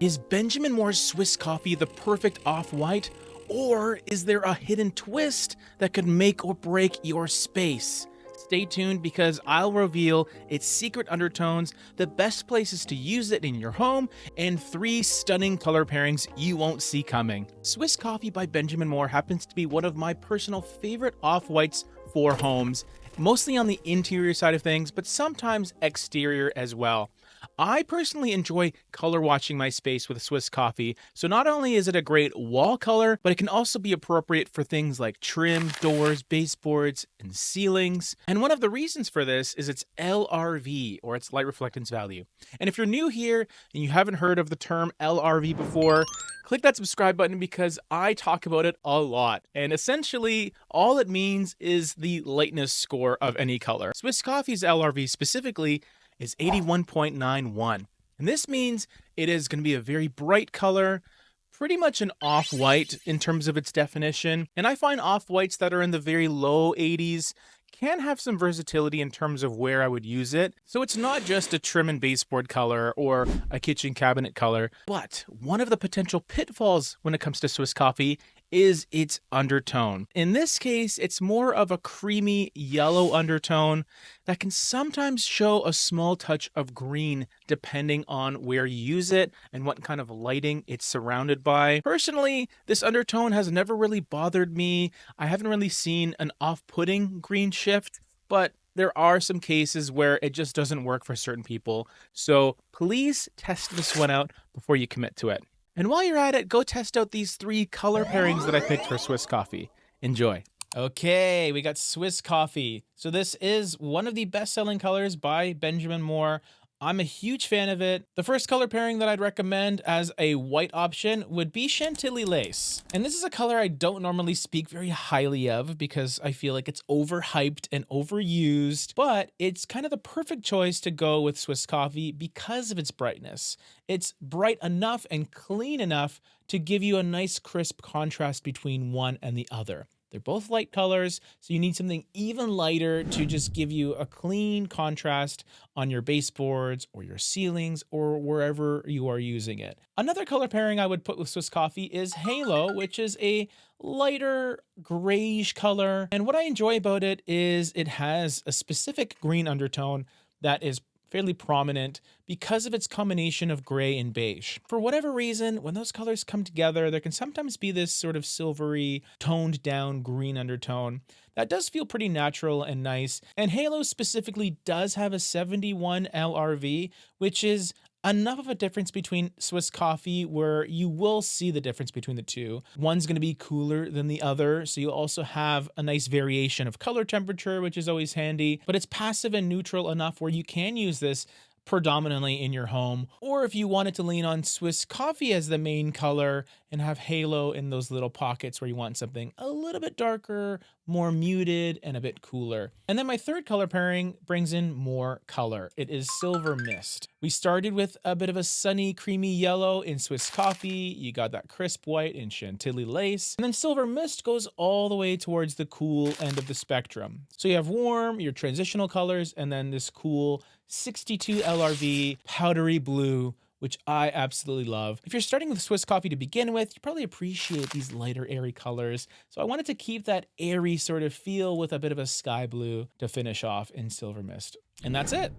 Is Benjamin Moore's Swiss coffee the perfect off-white, or is there a hidden twist that could make or break your space? Stay tuned because I'll reveal its secret undertones, the best places to use it in your home, and 3 stunning color pairings you won't see coming. Swiss Coffee by Benjamin Moore happens to be one of my personal favorite off-whites for homes, mostly on the interior side of things, but sometimes exterior as well. I personally enjoy color watching my space with Swiss Coffee, so not only is it a great wall color, but it can also be appropriate for things like trim, doors, baseboards, and ceilings. And one of the reasons for this is its LRV, or its light reflectance value. And if you're new here and you haven't heard of the term LRV before, click that subscribe button because I talk about it a lot. And essentially, all it means is the lightness score of any color. Swiss Coffee's LRV specifically is 81.91. And this means it is going to be a very bright color, pretty much an off-white in terms of its definition. And I find off-whites that are in the very low 80s can have some versatility in terms of where I would use it. So it's not just a trim and baseboard color or a kitchen cabinet color, but one of the potential pitfalls when it comes to Swiss Coffee is its undertone. In this case, it's more of a creamy yellow undertone that can sometimes show a small touch of green depending on where you use it and what kind of lighting it's surrounded by. Personally, this undertone has never really bothered me. I haven't really seen an off-putting green shift, but there are some cases where it just doesn't work for certain people. So please test this one out before you commit to it. And while you're at it, go test out these 3 color pairings that I picked for Swiss Coffee. Enjoy. Okay, we got Swiss Coffee. So this is one of the best-selling colors by Benjamin Moore. I'm a huge fan of it. The first color pairing that I'd recommend as a white option would be Chantilly Lace. And this is a color I don't normally speak very highly of because I feel like it's overhyped and overused, but it's kind of the perfect choice to go with Swiss Coffee because of its brightness. It's bright enough and clean enough to give you a nice crisp contrast between one and the other. They're both light colors, so you need something even lighter to just give you a clean contrast on your baseboards or your ceilings or wherever you are using it. Another color pairing I would put with Swiss Coffee is Halo, which is a lighter grayish color. And what I enjoy about it is it has a specific green undertone that is fairly prominent because of its combination of gray and beige. For whatever reason, when those colors come together, there can sometimes be this sort of silvery, toned down green undertone that does feel pretty natural and nice. And Halo specifically does have a 71 LRV, which is enough of a difference between Swiss Coffee where you will see the difference between the two. One's going to be cooler than the other, so you'll also have a nice variation of color temperature, which is always handy, but it's passive and neutral enough where you can use this predominantly in your home, or if you wanted to lean on Swiss Coffee as the main color and have Halo in those little pockets where you want something a little bit darker, more muted, and a bit cooler. And then my third color pairing brings in more color. It is Silver Mist. We started with a bit of a sunny, creamy yellow in Swiss Coffee. You got that crisp white in Chantilly Lace. And then Silver Mist goes all the way towards the cool end of the spectrum. So you have warm, your transitional colors, and then this cool 62 LRV powdery blue, which I absolutely love. If you're starting with Swiss Coffee to begin with, you probably appreciate these lighter, airy colors. So I wanted to keep that airy sort of feel with a bit of a sky blue to finish off in Silver Mist. And that's it.